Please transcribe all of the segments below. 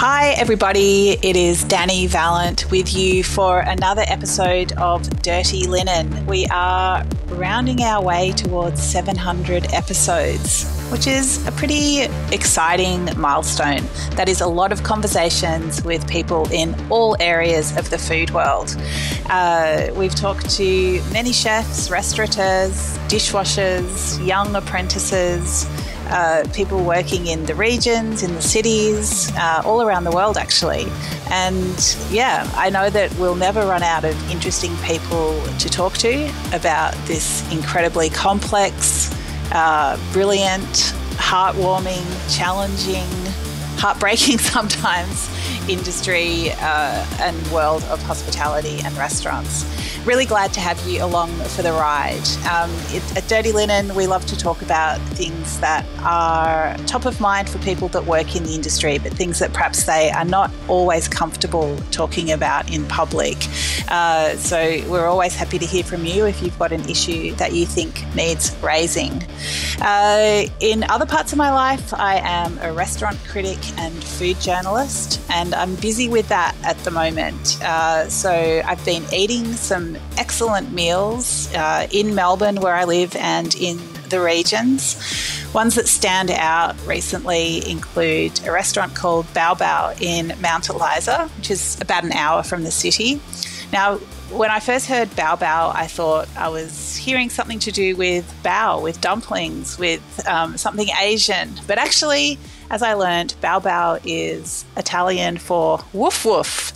Hi everybody, it is Dani Valent with you for another episode of Dirty Linen. We are rounding our way towards 700 episodes, which is a pretty exciting milestone. That is a lot of conversations with people in all areas of the food world. We've talked to many chefs, restaurateurs, dishwashers, young apprentices, people working in the regions, in the cities, all around the world actually. And yeah, I know that we'll never run out of interesting people to talk to about this incredibly complex, brilliant, heartwarming, challenging, heartbreaking sometimes industry and world of hospitality and restaurants. Really glad to have you along for the ride. At Dirty Linen, we love to talk about things that are top of mind for people that work in the industry, but things that perhaps they are not always comfortable talking about in public. So we're always happy to hear from you if you've got an issue that you think needs raising. In other parts of my life, I am a restaurant critic and food journalist, and I'm busy with that at the moment. So I've been eating some excellent meals in Melbourne where I live and in the regions. Ones that stand out recently include a restaurant called Bao Bao in Mount Eliza, which is about an hour from the city. Now, when I first heard Bao Bao, I thought I was hearing something to do with bao, with dumplings, with something Asian. But actually, as I learned, Bao Bao is Italian for woof woof.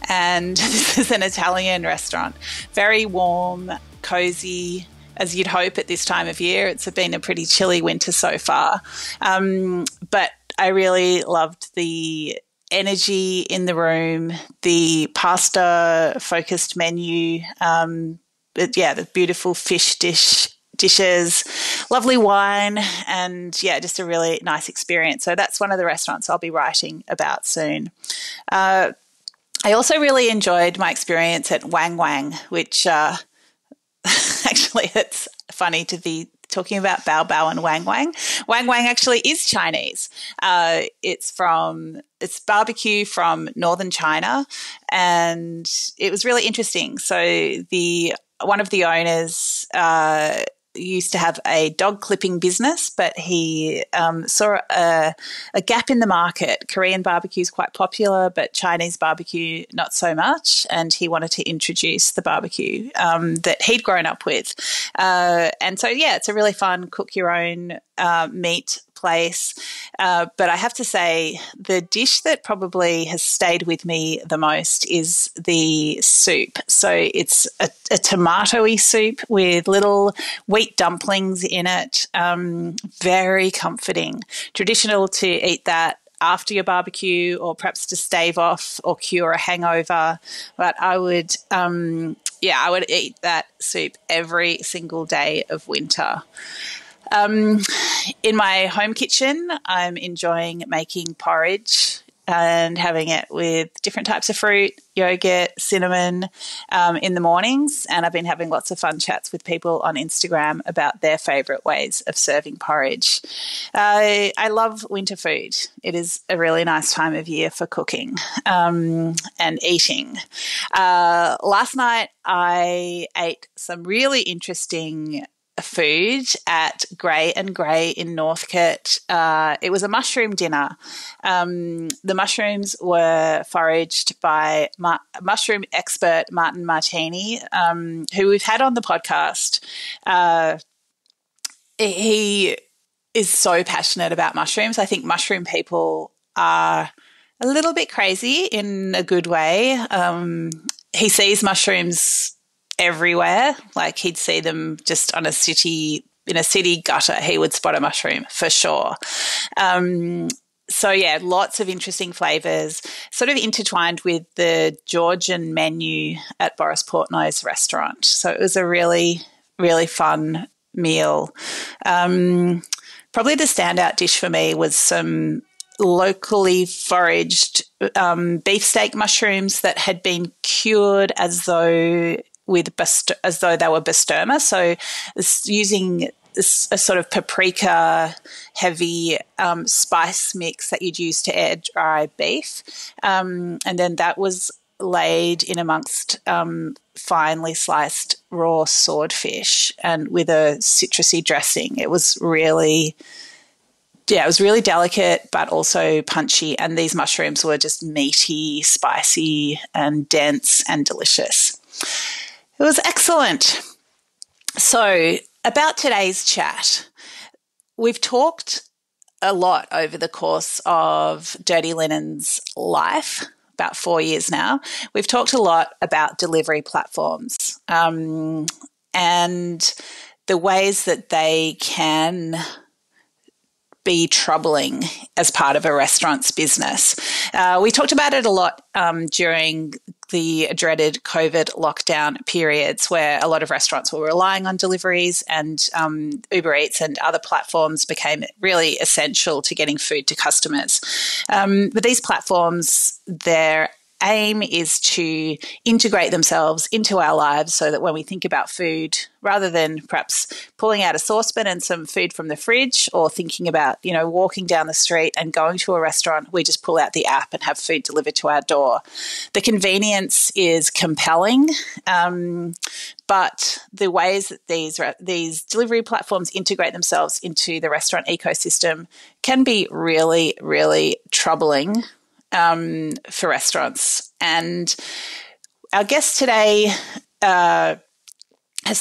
And this is an Italian restaurant. Very warm, cozy, as you'd hope at this time of year. It's been a pretty chilly winter so far. But I really loved the energy in the room, the pasta-focused menu, the beautiful fish dishes, lovely wine, and just a really nice experience. So that's one of the restaurants I'll be writing about soon. I also really enjoyed my experience at Wang Wang, which actually it's funny to be talking about Bao Bao and Wang Wang. Wang Wang actually is Chinese. It's barbecue from northern China, and it was really interesting. So one of the owners used to have a dog clipping business, but he saw a gap in the market. Korean barbecue is quite popular, but Chinese barbecue not so much, and he wanted to introduce the barbecue that he'd grown up with. And so, it's a really fun cook your own meat place. But I have to say the dish that probably has stayed with me the most is the soup. So it's a tomatoey soup with little wheat dumplings in it. Very comforting. Traditional to eat that after your barbecue or perhaps to stave off or cure a hangover. But I would eat that soup every single day of winter. In my home kitchen, I'm enjoying making porridge and having it with different types of fruit, yogurt, cinnamon in the mornings. And I've been having lots of fun chats with people on Instagram about their favourite ways of serving porridge. I love winter food. It is a really nice time of year for cooking and eating. Last night I ate some really interesting food at Grey and Grey in Northcote. It was a mushroom dinner. The mushrooms were foraged by mushroom expert Martin Martini, who we've had on the podcast. He is so passionate about mushrooms. I think mushroom people are a little bit crazy in a good way. He sees mushrooms everywhere. Like he'd see them just in a city gutter. He would spot a mushroom for sure. Lots of interesting flavours, sort of intertwined with the Georgian menu at Boris Portnoy's restaurant. So it was a really, really fun meal. Probably the standout dish for me was some locally foraged beefsteak mushrooms that had been cured as though they were Bastoma. So it's using a sort of paprika heavy spice mix that you'd use to air dry beef. And then that was laid in amongst finely sliced raw swordfish and with a citrusy dressing. It was really delicate but also punchy, and these mushrooms were just meaty, spicy and dense and delicious. It was excellent. So about today's chat, we've talked a lot over the course of Dirty Linen's life, about 4 years now. We've talked a lot about delivery platforms and the ways that they can be troubling as part of a restaurant's business. We talked about it a lot during the dreaded COVID lockdown periods where a lot of restaurants were relying on deliveries, and UberEats and other platforms became really essential to getting food to customers. But these platforms, their aim is to integrate themselves into our lives so that when we think about food, rather than perhaps pulling out a saucepan and some food from the fridge or thinking about, walking down the street and going to a restaurant, we just pull out the app and have food delivered to our door. The convenience is compelling, but the ways that these delivery platforms integrate themselves into the restaurant ecosystem can be really, really troubling for restaurants. And our guest today has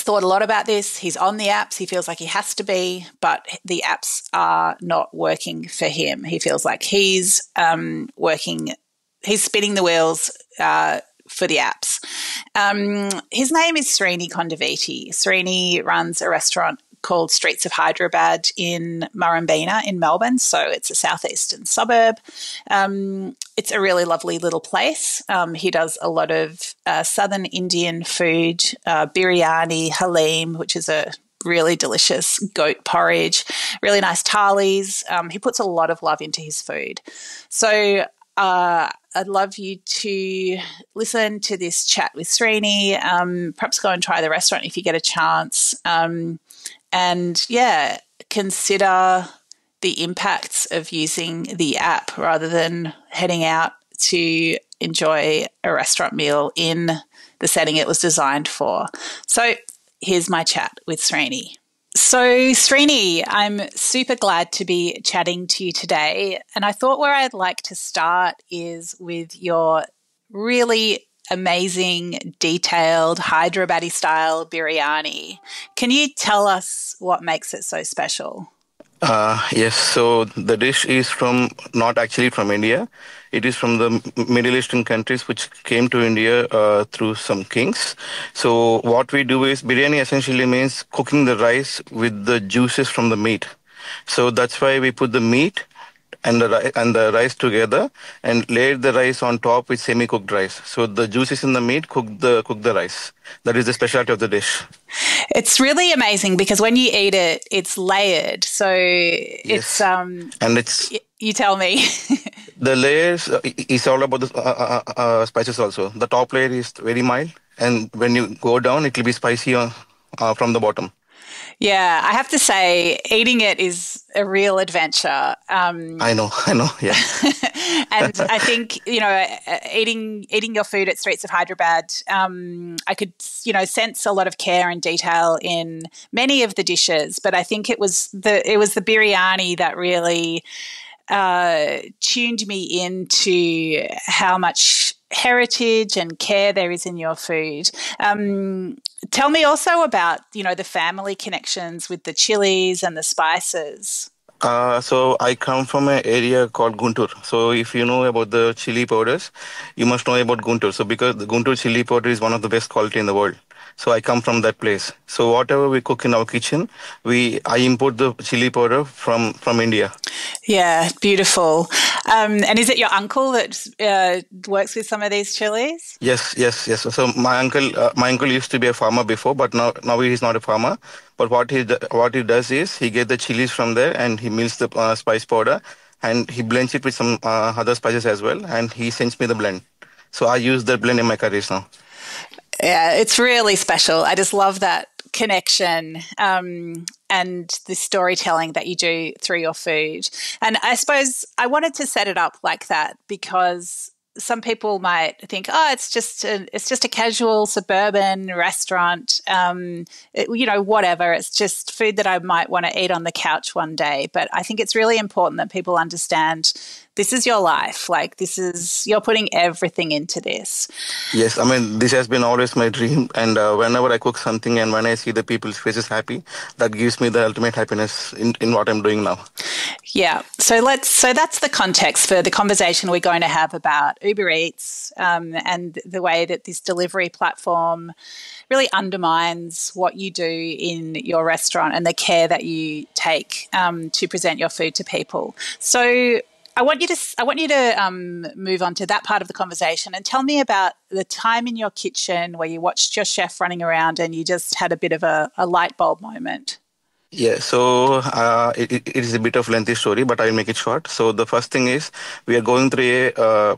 thought a lot about this. He's on the apps. He feels like he has to be, but the apps are not working for him. He feels like he's spinning the wheels for the apps. His name is Srini Kondaveeti. Srini runs a restaurant called Streets of Hyderabad in Murrumbeena in Melbourne. So it's a southeastern suburb. It's a really lovely little place. He does a lot of southern Indian food, biryani, halim, which is a really delicious goat porridge, really nice thalis. He puts a lot of love into his food. So I'd love you to listen to this chat with Srini, perhaps go and try the restaurant if you get a chance. Consider the impacts of using the app rather than heading out to enjoy a restaurant meal in the setting it was designed for. So here's my chat with Srini. So Srini, I'm super glad to be chatting to you today. And I thought where I'd like to start is with your really amazing, detailed, Hyderabadi style biryani. Can you tell us what makes it so special? Yes, so the dish is not actually from India. It is from the Middle Eastern countries which came to India through some kings. So what we do is, biryani essentially means cooking the rice with the juices from the meat. So that's why we put the meat and the rice together and laid the rice on top with semi-cooked rice. So the juices in the meat cook the rice. That is the specialty of the dish. It's really amazing because when you eat it, it's layered. So Yes. You tell me. The layers is all about the spices also. The top layer is very mild, and when you go down, it will be spicy from the bottom. Yeah, I have to say, eating it is a real adventure. I know, yeah. And I think, eating your food at Streets of Hyderabad, I could, sense a lot of care and detail in many of the dishes, but I think it was the biryani that really tuned me into how much heritage and care there is in your food. Tell me also about, the family connections with the chilies and the spices. So I come from an area called Guntur. So if you know about the chili powders, you must know about Guntur. So because the Guntur chili powder is one of the best quality in the world. So I come from that place. So whatever we cook in our kitchen, I import the chili powder from India. Yeah, beautiful. And is it your uncle that works with some of these chilies? Yes. So my uncle used to be a farmer before, but now he's not a farmer. But what he does is he gets the chilies from there and he mills the spice powder and he blends it with some other spices as well, and he sends me the blend. So I use that blend in my curries now. Yeah, it's really special. I just love that connection and the storytelling that you do through your food. And I suppose I wanted to set it up like that because some people might think, oh, it's just a casual suburban restaurant, whatever. It's just food that I might want to eat on the couch one day. But I think it's really important that people understand this is your life. Like you're putting everything into this. Yes, I mean, this has been always my dream. And whenever I cook something and when I see the people's faces happy, that gives me the ultimate happiness in what I'm doing now. Yeah. So that's the context for the conversation we're going to have about Uber Eats and the way that this delivery platform really undermines what you do in your restaurant and the care that you take to present your food to people. So I want you to move on to that part of the conversation and tell me about the time in your kitchen where you watched your chef running around and you just had a bit of a light bulb moment. Yeah, so it is a bit of lengthy story, but I'll make it short. So the first thing is we are going through a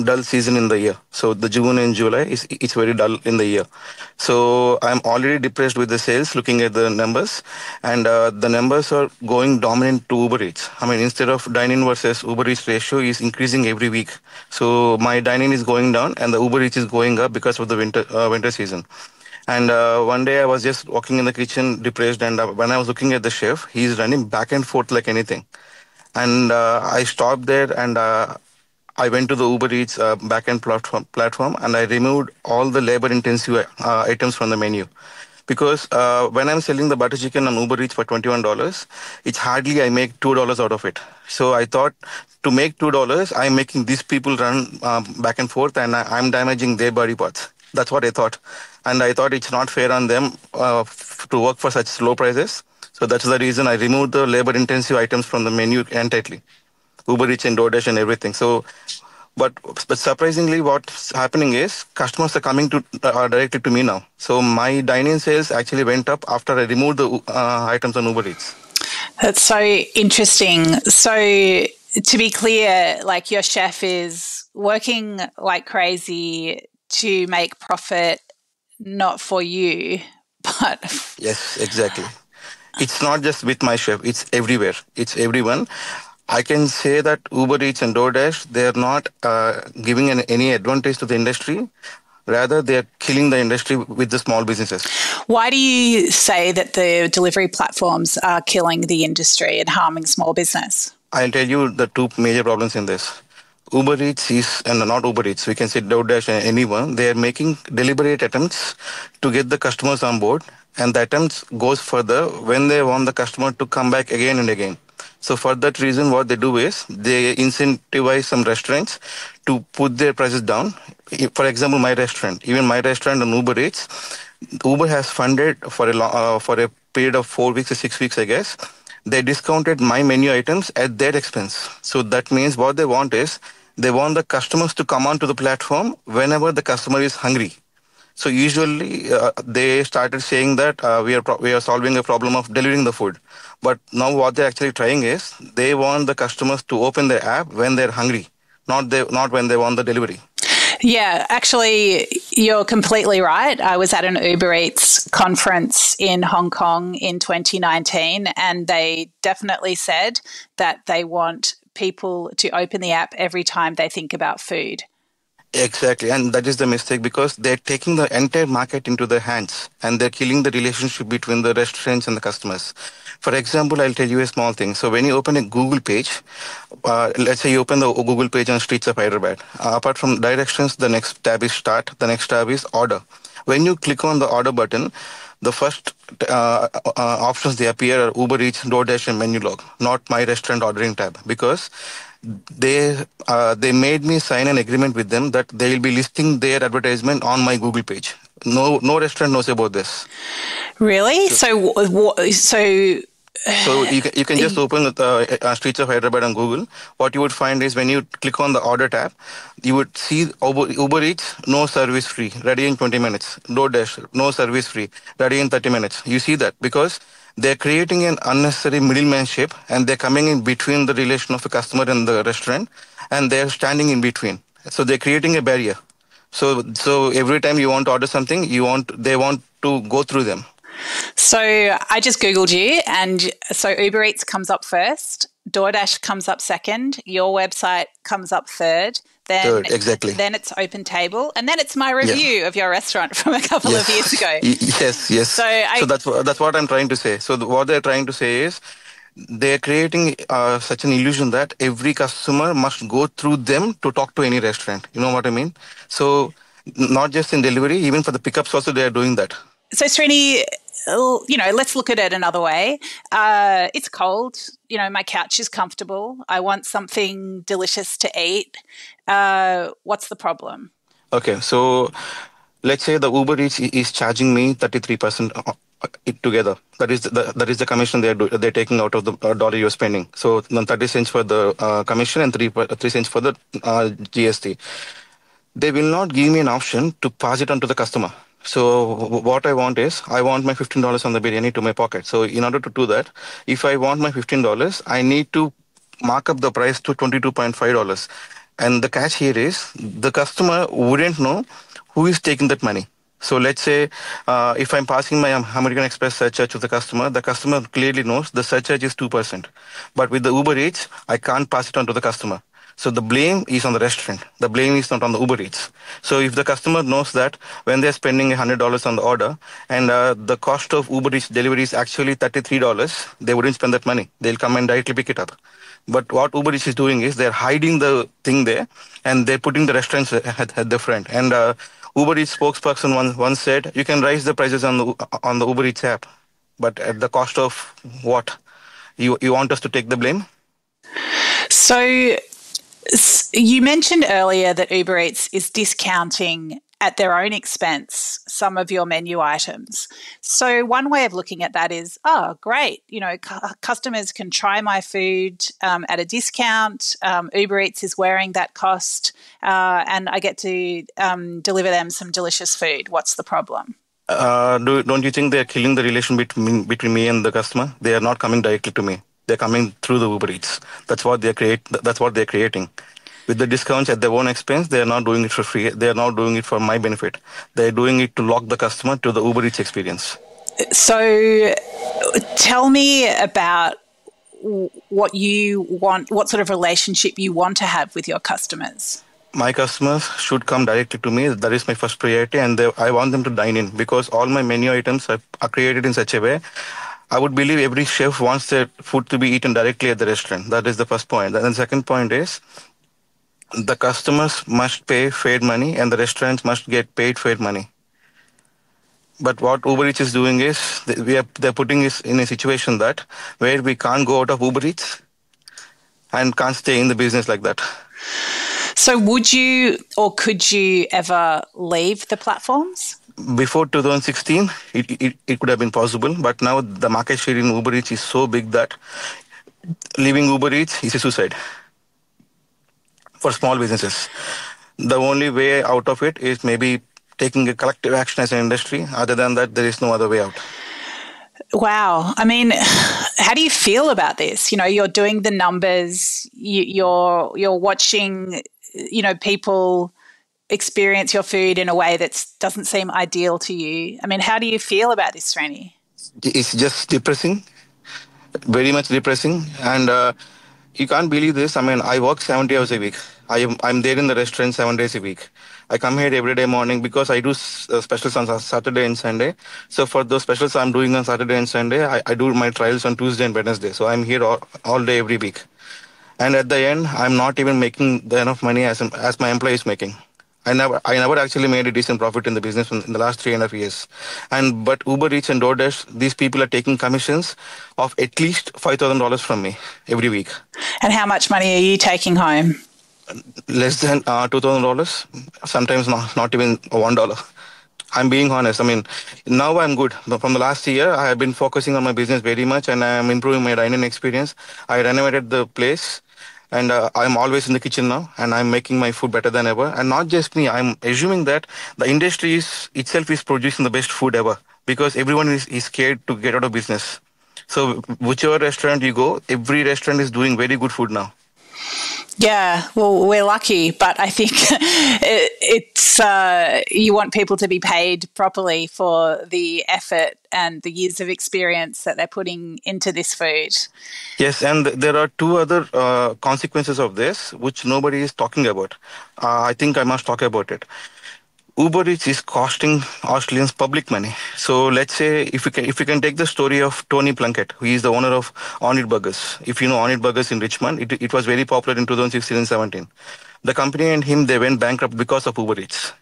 dull season in the year. So the June and July it's very dull in the year. So I'm already depressed with the sales, looking at the numbers, and the numbers are going dominant to Uber Eats. I mean, instead of dine-in versus Uber Eats ratio is increasing every week. So my dine-in is going down and the Uber Eats is going up because of the winter season. And one day I was just walking in the kitchen depressed, and when I was looking at the chef, he's running back and forth like anything. And I stopped there and I went to the Uber Eats backend platform and I removed all the labor intensive items from the menu. Because when I'm selling the butter chicken on Uber Eats for $21, it's hardly I make $2 out of it. So I thought to make $2, I'm making these people run back and forth and I'm damaging their body parts. That's what I thought. And I thought it's not fair on them to work for such low prices. So that's the reason I removed the labor-intensive items from the menu entirely. Uber Eats and DoorDash and everything. So, but surprisingly, what's happening is customers are coming to directly to me now. So my dine-in sales actually went up after I removed the items on Uber Eats. That's so interesting. So to be clear, like your chef is working like crazy to make profit, not for you, but... Yes, exactly. It's not just with my chef, it's everywhere. It's everyone. I can say that Uber Eats and DoorDash, they're not giving any advantage to the industry. Rather, they're killing the industry with the small businesses. Why do you say that the delivery platforms are killing the industry and harming small business? I'll tell you the two major problems in this. Uber Eats is, and not Uber Eats, we can say DoorDash and anyone, they are making deliberate attempts to get the customers on board, and the attempts goes further when they want the customer to come back again and again. So for that reason, what they do is they incentivize some restaurants to put their prices down. For example, my restaurant, even my restaurant on Uber Eats, Uber has funded for a period of 4 weeks or 6 weeks, I guess. They discounted my menu items at their expense. So that means what they want is they want the customers to come onto the platform whenever the customer is hungry. So usually they started saying that we are solving a problem of delivering the food. But now what they're actually trying is they want the customers to open their app when they're hungry, not when they want the delivery. Yeah, actually, you're completely right. I was at an Uber Eats conference in Hong Kong in 2019, and they definitely said that they want people to open the app every time they think about food. Exactly, and that is the mistake because they're taking the entire market into their hands and they're killing the relationship between the restaurants and the customers. For example, I'll tell you a small thing. So when you open a Google page, let's say you open the Google page on streets of Hyderabad. Apart from directions, the next tab is start, the next tab is order. When you click on the order button, the first options they appear are Uber Eats, DoorDash, and Menu Log, not my restaurant ordering tab, because they made me sign an agreement with them that they will be listing their advertisement on my Google page. No restaurant knows about this. Really? So you can just open the streets of Hyderabad on Google. What you would find is when you click on the order tab, you would see Uber Eats, no service free, ready in 20 minutes. DoorDash, no service free, ready in 30 minutes. You see that because they're creating an unnecessary middlemanship and they're coming in between the relation of the customer and the restaurant, and they're standing in between. So they're creating a barrier. So every time you want to order something, they want to go through them. So I just Googled you, and so Uber Eats comes up first, DoorDash comes up second, your website comes up third, then Third, exactly. then it's Open Table, and then it's my Yeah. review of your restaurant from a couple of years Yes. ago. Yes. So So that's what I'm trying to say. So what they're trying to say is they're creating such an illusion that every customer must go through them to talk to any restaurant. You know what I mean? So not just in delivery, even for the pickups also they are doing that. Srini, let's look at it another way. It's cold. My couch is comfortable. I want something delicious to eat. What's the problem? Okay, so let's say the Uber Eats is charging me 33% it together. That is the commission they're taking out of the dollar you're spending. So 30 cents for the commission and 3 cents for the GST. They will not give me an option to pass it on to the customer. So what I want is I want my $15 on the biryani to my pocket. So in order to do that, if I want my $15, I need to mark up the price to $22.5. And the catch here is the customer wouldn't know who is taking that money. So let's say if I'm passing my American Express surcharge to the customer clearly knows the surcharge is 2%. But with the Uber Eats, I can't pass it on to the customer. So the blame is on the restaurant. The blame is not on the Uber Eats. So if the customer knows that when they're spending $100 on the order and the cost of Uber Eats delivery is actually $33, they wouldn't spend that money. They'll come and directly pick it up. But what Uber Eats is doing is they're hiding the thing there and they're putting the restaurants at the front. And Uber Eats spokesperson once said, you can raise the prices on the Uber Eats app, but at the cost of what? You want us to take the blame? So you mentioned earlier that Uber Eats is discounting at their own expense some of your menu items. So one way of looking at that is, oh, great, customers can try my food at a discount. Uber Eats is wearing that cost, and I get to deliver them some delicious food. What's the problem? Don't you think they're killing the relation between me and the customer? They are not coming directly to me. They're coming through the Uber Eats. That's what they're creating. With the discounts at their own expense, they are not doing it for free. They are not doing it for my benefit. They're doing it to lock the customer to the Uber Eats experience. So tell me about what you want, what sort of relationship you want to have with your customers. My customers should come directly to me. That is my first priority, and I want them to dine in because all my menu items are created in such a way. I would believe every chef wants their food to be eaten directly at the restaurant. That is the first point. And the second point is the customers must pay fair money and the restaurants must get paid fair money. But what Uber Eats is doing is they're putting us in a situation that where we can't go out of Uber Eats and can't stay in the business like that. So would you or could you ever leave the platforms? Before 2016, it could have been possible, but now the market share in Uber Eats is so big that leaving Uber Eats is a suicide for small businesses. The only way out of it is maybe taking a collective action as an industry. Other than that, there is no other way out. Wow. I mean, how do you feel about this? You're doing the numbers, you're watching, people experience your food in a way that doesn't seem ideal to you. I mean, how do you feel about this, Srini? It's just depressing, very much depressing. And you can't believe this. I mean, I work 70 hours a week. I'm there in the restaurant 7 days a week. I come here every day morning because I do specials on Saturday and Sunday. So for those specials I'm doing on Saturday and Sunday, I do my trials on Tuesday and Wednesday. So I'm here all day every week. And at the end, I'm not even making enough money as my employee is making. I never actually made a decent profit in the business in the last 3.5 years. But Uber Eats and DoorDash, these people are taking commissions of at least $5,000 from me every week. And how much money are you taking home? Less than $2,000. Sometimes not even $1. I'm being honest. I mean, now I'm good. But from the last year, I have been focusing on my business very much, and I am improving my dining experience. I renovated the place. And I'm always in the kitchen now, and I'm making my food better than ever. And not just me, I'm assuming that the industry itself is producing the best food ever because everyone is scared to get out of business. So whichever restaurant you go, every restaurant is doing very good food now. Yeah, well, we're lucky, but I think it's you want people to be paid properly for the effort and the years of experience that they're putting into this food. Yes, and there are two other consequences of this which nobody is talking about. I think I must talk about it. Uber Eats is costing Australians public money. So let's say if you can take the story of Tony Plunkett, who is the owner of On It Burgers. If you know On It Burgers in Richmond, it was very popular in 2016 and 17. The company and him, they went bankrupt because of Uber Eats,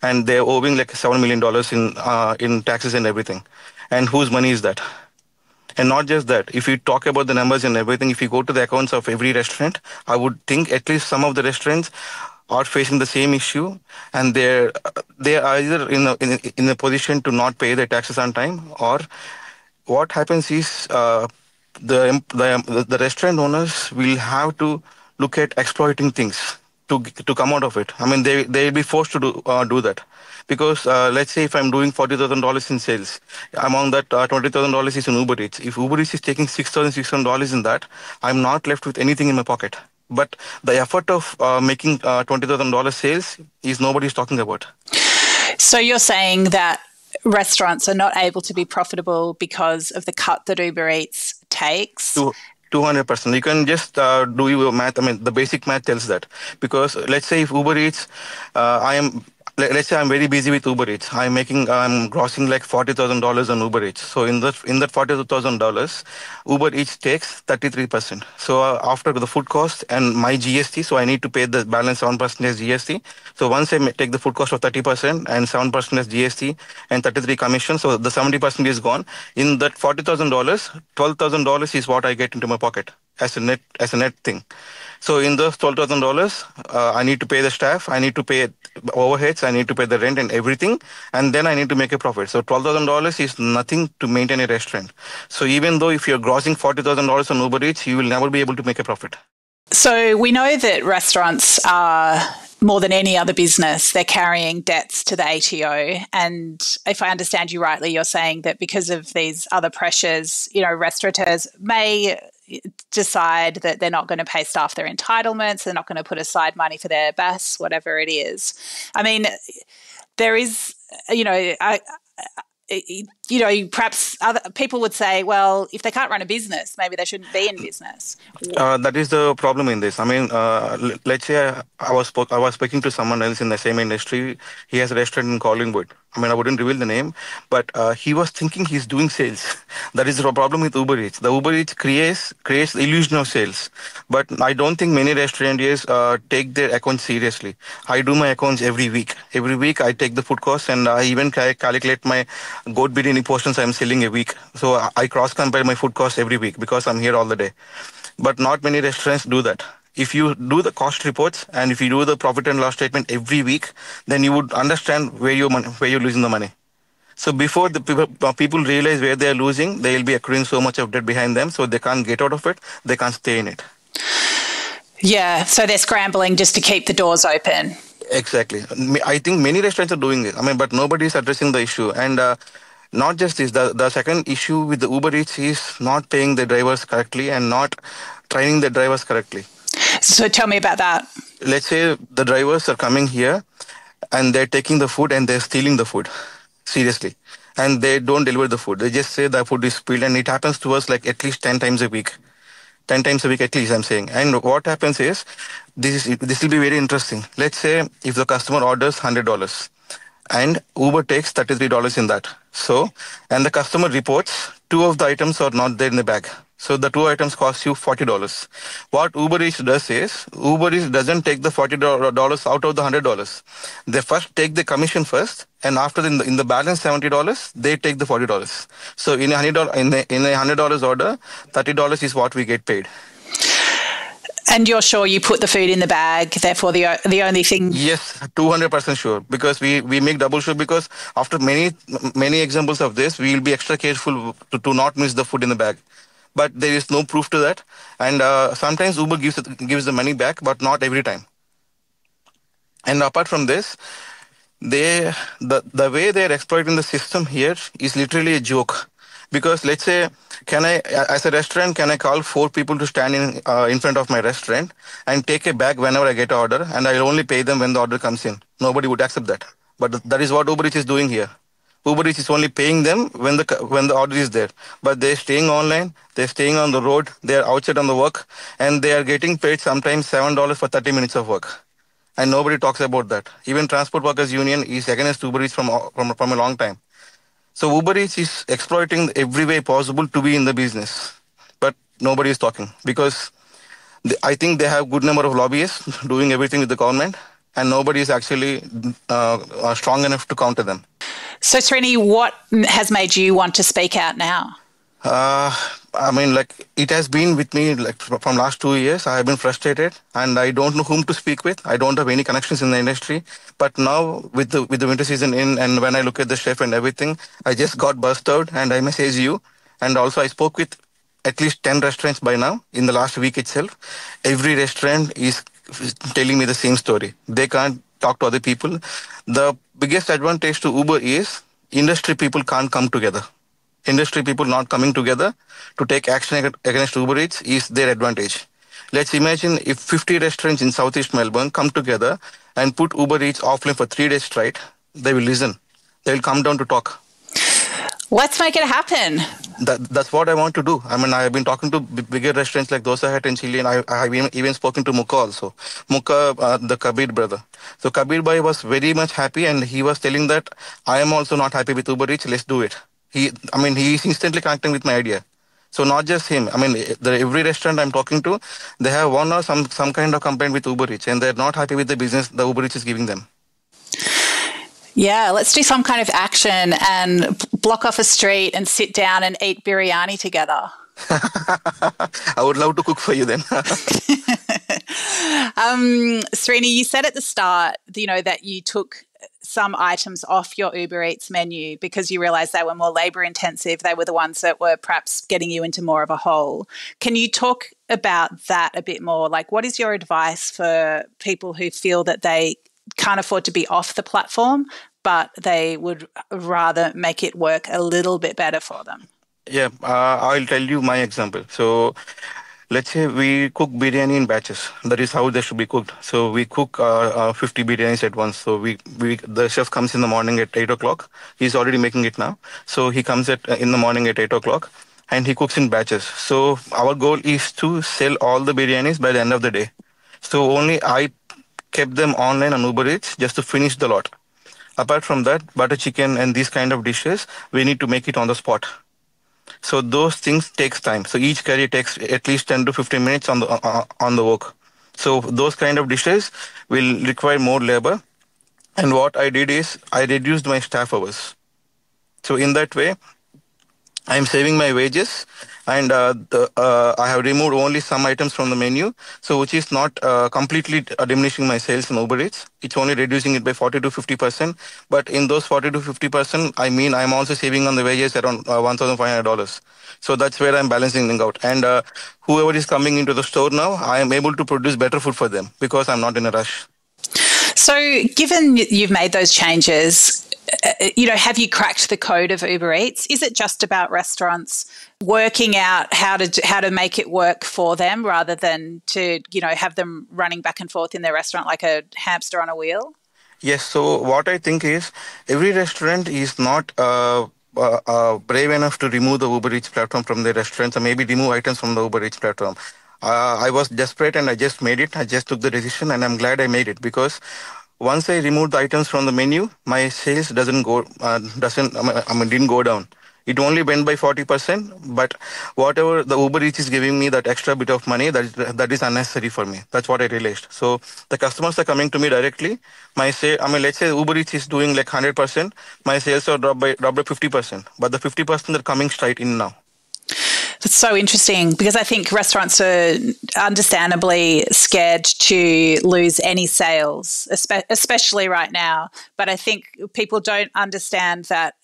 and they're owing like $7 million in taxes and everything. And whose money is that? And not just that, if you talk about the numbers and everything, if you go to the accounts of every restaurant, I would think at least some of the restaurants are facing the same issue, and they are either in a position to not pay their taxes on time, or what happens is the restaurant owners will have to look at exploiting things to come out of it. I mean, they'll be forced to do that, because let's say if I'm doing $40,000 in sales, among that $20,000 is in Uber Eats. If Uber Eats is taking $6,600 in that, I'm not left with anything in my pocket. But the effort of making $20,000 sales is nobody's talking about. So you're saying that restaurants are not able to be profitable because of the cut that Uber Eats takes? 200%. You can just do your math. I mean, the basic math tells that. Because let's say if Uber Eats, let's say I'm very busy with Uber Eats. I'm grossing like $40,000 on Uber Eats. So in that $40,000, Uber Eats takes 33%. So after the food cost and my GST, so I need to pay the balance 7% as GST. So once I take the food cost of 30% and 7% as GST and 33 commission, so the 70% is gone. In that $40,000, $12,000 is what I get into my pocket as a net thing. So in those $12,000, I need to pay the staff, I need to pay overheads, I need to pay the rent and everything, and then I need to make a profit. So $12,000 is nothing to maintain a restaurant. So even though if you're grossing $40,000 on Uber Eats, you will never be able to make a profit. So we know that restaurants are, more than any other business, they're carrying debts to the ATO. And if I understand you rightly, you're saying that because of these other pressures, restaurateurs may decide that they're not going to pay staff their entitlements, they're not going to put aside money for their BAS, whatever it is. I mean, there is, perhaps other people would say, well, if they can't run a business, maybe they shouldn't be in business. That is the problem in this. I mean, let's say I was speaking to someone else in the same industry. He has a restaurant in Collingwood. I mean, I wouldn't reveal the name, but he was thinking he's doing sales. That is the problem with Uber Eats. The Uber Eats creates the illusion of sales. But I don't think many restaurateurs take their accounts seriously. I do my accounts every week. Every week I take the food costs, and I even calculate my goat biryani portions I'm selling a week. So I cross-compare my food costs every week because I'm here all the day. But not many restaurants do that. If you do the cost reports and if you do the profit and loss statement every week, then you would understand where you're losing the money. So before the people realize where they're losing, they will be accruing so much of debt behind them, so they can't get out of it, they can't stay in it. Yeah, so they're scrambling just to keep the doors open. Exactly. I think many restaurants are doing it. I mean, but nobody is addressing the issue. And not just this, the second issue with the Uber Eats is not paying the drivers correctly and not training the drivers correctly. So tell me about that. Let's say the drivers are coming here and they're taking the food and they're stealing the food. Seriously. And they don't deliver the food. They just say the food is spilled, and it happens to us like at least 10 times a week. 10 times a week at least, I'm saying. And what happens is, this will be very interesting. Let's say if the customer orders $100 and Uber takes $33 in that. So, and the customer reports two of the items are not there in the bag. So the two items cost you $40. What Uber Eats does is, Uber Eats doesn't take the $40 out of the $100. They first take the commission first, and after in the balance $70, they take the $40. So in a $100 order, $30 is what we get paid. And you're sure you put the food in the bag, therefore the only thing... Yes, 200% sure, because we make double sure, because after many examples of this, we will be extra careful to not miss the food in the bag. But there is no proof to that, and sometimes Uber gives the money back, but not every time. And apart from this, the way they are exploiting the system here is literally a joke. Because let's say, as a restaurant, can I call 4 people to stand in front of my restaurant and take a bag whenever I get an order, and I'll only pay them when the order comes in? Nobody would accept that. But that is what UberEats is doing here. UberEats is only paying them when the order is there. But they're staying online, they're staying on the road, they're outside on the work, and they are getting paid sometimes $7 for 30 minutes of work. And nobody talks about that. Even Transport Workers Union is against UberEats from a long time. So UberEats is exploiting every way possible to be in the business. But nobody is talking because I think they have good number of lobbyists doing everything with the government, and nobody is actually strong enough to counter them. So, Srini, what has made you want to speak out now? It has been with me from last 2 years. I have been frustrated, and I don't know whom to speak with. I don't have any connections in the industry. But now, with the winter season in, and when I look at the chef and everything, I just got burst out, and I messaged you. And also, I spoke with at least 10 restaurants by now in the last week itself. Every restaurant is telling me the same story. They can't talk to other people. The biggest advantage to Uber is industry people can't come together. Industry people not coming together to take action against Uber Eats is their advantage. Let's imagine if 50 restaurants in Southeast Melbourne come together and put Uber Eats offline for 3 days straight, they will listen. They will come down to talk. Let's make it happen. That's what I want to do. I mean, I have been talking to bigger restaurants like Dosa Hut and Chili, and I have even spoken to Mukka also. Mukka, the Kabir brother. So Kabir bhai was very much happy, and he was telling that I am also not happy with Uber Eats. Let's do it. He is instantly connecting with my idea. So not just him. I mean, every restaurant I'm talking to, they have one or some kind of complaint with Uber Eats, and they're not happy with the business the Uber Eats is giving them. Yeah, let's do some kind of action and block off a street and sit down and eat biryani together. I would love to cook for you then. Srini, you said at the start, that you took some items off your Uber Eats menu because you realised they were more labour intensive. They were the ones that were perhaps getting you into more of a hole. Can you talk about that a bit more? Like, what is your advice for people who feel that they can't afford to be off the platform, but they would rather make it work a little bit better for them? Yeah, I'll tell you my example. So let's say we cook biryani in batches. That is how they should be cooked. So we cook 50 biryanis at once. So the chef comes in the morning at 8 o'clock. He's already making it now. So he comes in the morning at 8 o'clock and he cooks in batches. So our goal is to sell all the biryanis by the end of the day. So only I kept them online on Uber Eats just to finish the lot. Apart from that, butter chicken and these kind of dishes, we need to make it on the spot. So those things takes time. So each curry takes at least 10 to 15 minutes on the work. So those kind of dishes will require more labor. And what I did is I reduced my staff hours. So in that way, I'm saving my wages, and I have removed only some items from the menu, so which is not completely diminishing my sales in Uber Eats. It's only reducing it by 40 to 50%. But in those 40 to 50%, I'm also saving on the wages around $1,500. So that's where I'm balancing out. And whoever is coming into the store now, I am able to produce better food for them because I'm not in a rush. So given you've made those changes, have you cracked the code of Uber Eats? Is it just about restaurants working out how to make it work for them rather than to, have them running back and forth in their restaurant like a hamster on a wheel? Yes. So what I think is every restaurant is not brave enough to remove the Uber Eats platform from their restaurants, or maybe remove items from the Uber Eats platform. I was desperate and I just made it. I just took the decision, and I'm glad I made it because once I removed the items from the menu, my sales didn't go down. It only went by 40%, but whatever the Uber Eats is giving me, that extra bit of money, that is unnecessary for me. That's what I realized. So the customers are coming to me directly. Let's say Uber Eats is doing like 100%. My sales are dropped by 50%, but the 50% are coming straight in now. It's so interesting because I think restaurants are understandably scared to lose any sales, especially right now. But I think people don't understand that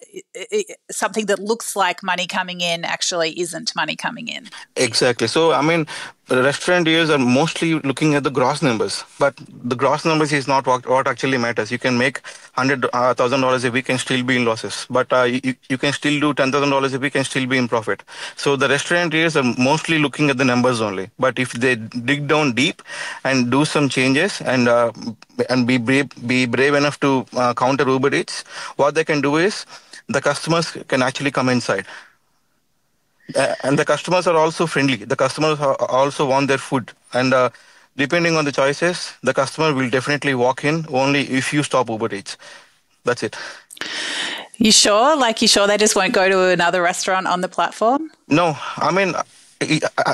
something that looks like money coming in actually isn't money coming in. Exactly. So, The restauranteurs are mostly looking at the gross numbers, but the gross numbers is not what actually matters. You can make $100,000 a week and still be in losses, but you can still do $10,000 a week and still be in profit. So the restaurateurs are mostly looking at the numbers only. But if they dig down deep and do some changes and be brave enough to counter Uber Eats, what they can do is the customers can actually come inside. And the customers are also friendly. The customers also want their food. And depending on the choices, the customer will definitely walk in only if you stop Uber Eats. That's it. You sure? Like, you sure they just won't go to another restaurant on the platform? No, I mean,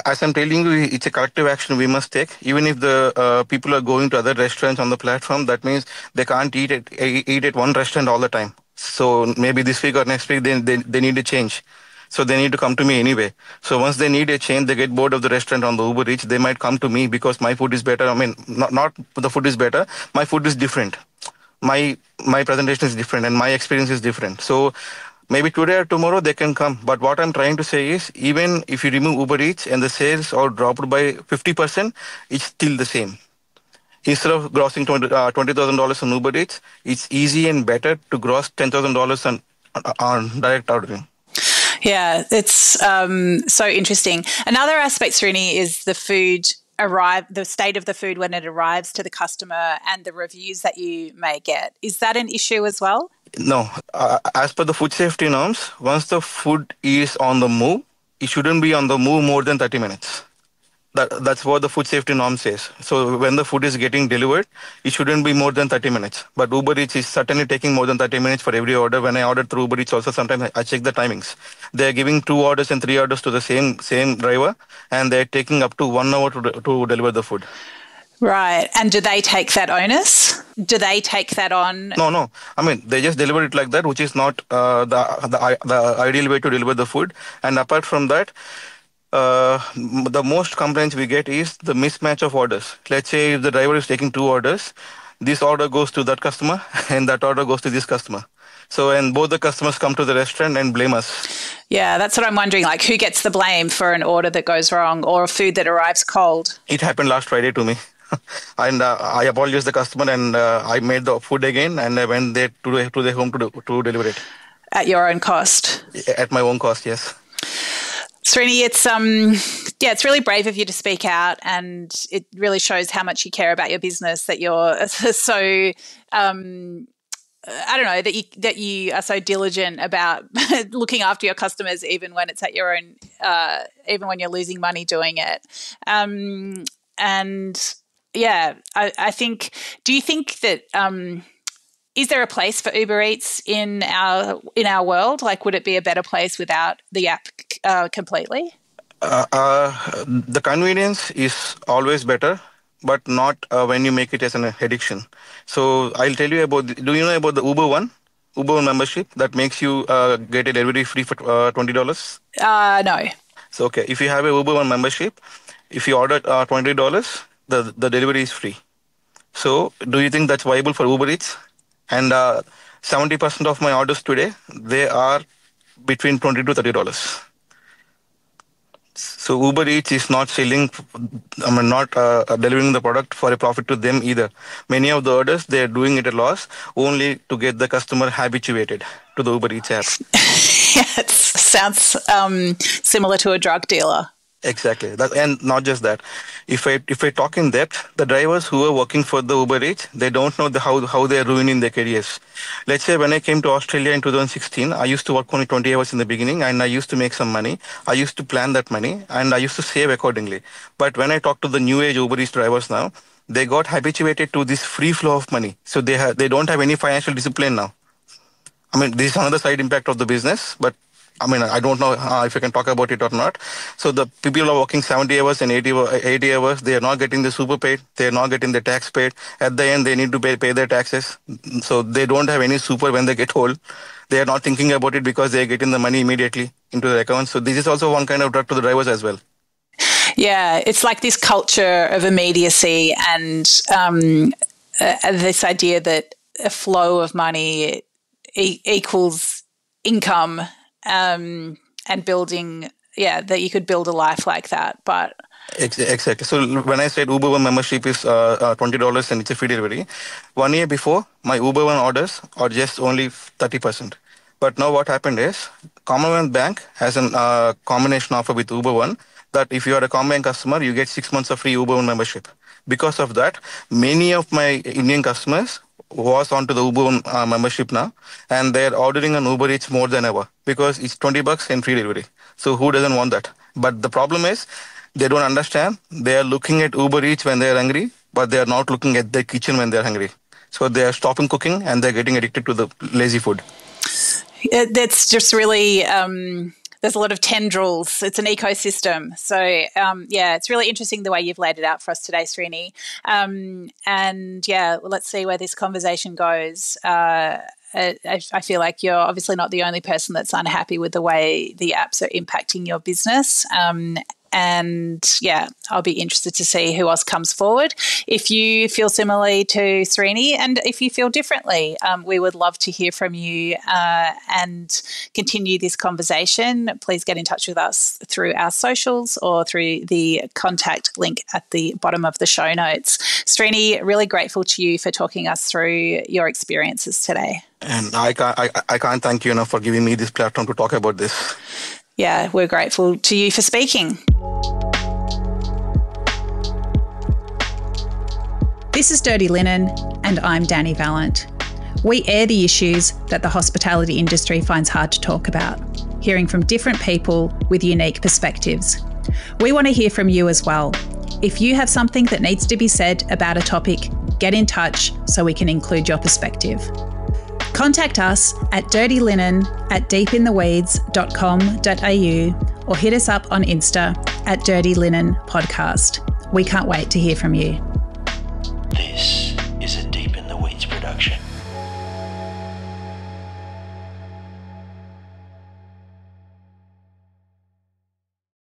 as I'm telling you, it's a collective action we must take. Even if the people are going to other restaurants on the platform, that means they can't eat at one restaurant all the time. So maybe this week or next week, they need a change. So they need to come to me anyway. So once they need a change, they get bored of the restaurant on the Uber Eats, they might come to me because my food is better. I mean, not the food is better. My food is different. My presentation is different and my experience is different. So maybe today or tomorrow they can come. But what I'm trying to say is, even if you remove Uber Eats and the sales are dropped by 50%, it's still the same. Instead of grossing $20,000 on Uber Eats, it's easy and better to gross $10,000 on direct ordering. Yeah, it's so interesting. Another aspect, Srini, is the state of the food when it arrives to the customer and the reviews that you may get. Is that an issue as well? No. As per the food safety norms, once the food is on the move, it shouldn't be on the move more than 30 minutes. That's what the food safety norm says. So when the food is getting delivered, it shouldn't be more than 30 minutes. But Uber Eats is certainly taking more than 30 minutes for every order. When I order through Uber Eats also, sometimes I check the timings. They're giving 2 orders and 3 orders to the same driver, and they're taking up to 1 hour to deliver the food. Right. And do they take that onus? Do they take that on? No. I mean, they just deliver it like that, which is not the ideal way to deliver the food. And apart from that, the most complaints we get is the mismatch of orders. Let's say if the driver is taking 2 orders, this order goes to that customer and that order goes to this customer. So, and both the customers come to the restaurant and blame us. Yeah, that's what I'm wondering. Like, who gets the blame for an order that goes wrong or a food that arrives cold? It happened last Friday to me. And I apologized to the customer and I made the food again and I went there to their home to deliver it. At your own cost? At my own cost, yes. Srini, it's really brave of you to speak out, and it really shows how much you care about your business, that you're so that you are so diligent about looking after your customers, even when it's at your own, even when you're losing money doing it. I think. Do you think that? Is there a place for Uber Eats in our world? Like, would it be a better place without the app completely? The convenience is always better, but not when you make it as an addiction. So I'll tell you about. Do you know about the Uber One membership that makes you get a delivery free for $20? No. So okay, if you have a Uber One membership, if you order $20, the delivery is free. So do you think that's viable for Uber Eats? And 70% of my orders today, they are between $20 to $30. So Uber Eats is not selling, not delivering the product for a profit to them either. Many of the orders, they're doing it at loss only to get the customer habituated to the Uber Eats app. Yeah, it sounds similar to a drug dealer. Exactly. And not just that. If I talk in depth, the drivers who are working for the Uber Eats, they don't know how they are ruining their careers. Let's say when I came to Australia in 2016, I used to work only 20 hours in the beginning and I used to make some money. I used to plan that money and I used to save accordingly. But when I talk to the new age Uber Eats drivers now, they got habituated to this free flow of money. So they don't have any financial discipline now. I mean, this is another side impact of the business, but I mean, I don't know if I can talk about it or not. So the people are working 70 hours and 80 hours. They are not getting the super paid. They are not getting the tax paid. At the end, they need to pay their taxes. So they don't have any super when they get old. They are not thinking about it because they are getting the money immediately into their accounts. So this is also one kind of drug to the drivers as well. Yeah, it's like this culture of immediacy and this idea that a flow of money equals income. And building, that you could build a life like that. But Exactly. So when I said Uber One membership is $20 and it's a free delivery, 1 year before my Uber One orders are just only 30%. But now what happened is Commonwealth Bank has a combination offer with Uber One that if you are a Commonwealth customer, you get 6 months of free Uber One membership. Because of that, many of my Indian customers was onto the Uber One membership now, and they're ordering on Uber Eats more than ever because it's $20 and free delivery. So who doesn't want that? But the problem is they don't understand. They are looking at Uber Eats when they are hungry, but they are not looking at their kitchen when they are hungry. So they are stopping cooking and they're getting addicted to the lazy food. That's just really, there's a lot of tendrils. It's an ecosystem. So, it's really interesting the way you've laid it out for us today, Srini. Let's see where this conversation goes. I feel like you're obviously not the only person that's unhappy with the way the apps are impacting your business. I'll be interested to see who else comes forward. If you feel similarly to Srini and if you feel differently, we would love to hear from you and continue this conversation. Please get in touch with us through our socials or through the contact link at the bottom of the show notes. Srini, really grateful to you for talking us through your experiences today. And I can't thank you enough for giving me this platform to talk about this. Yeah, we're grateful to you for speaking. This is Dirty Linen, and I'm Dani Valent. We air the issues that the hospitality industry finds hard to talk about, hearing from different people with unique perspectives. We want to hear from you as well. If you have something that needs to be said about a topic, get in touch so we can include your perspective. Contact us at dirtylinenat deepintheweeds.com.au or hit us up on Insta at Dirty Linen Podcast. We can't wait to hear from you.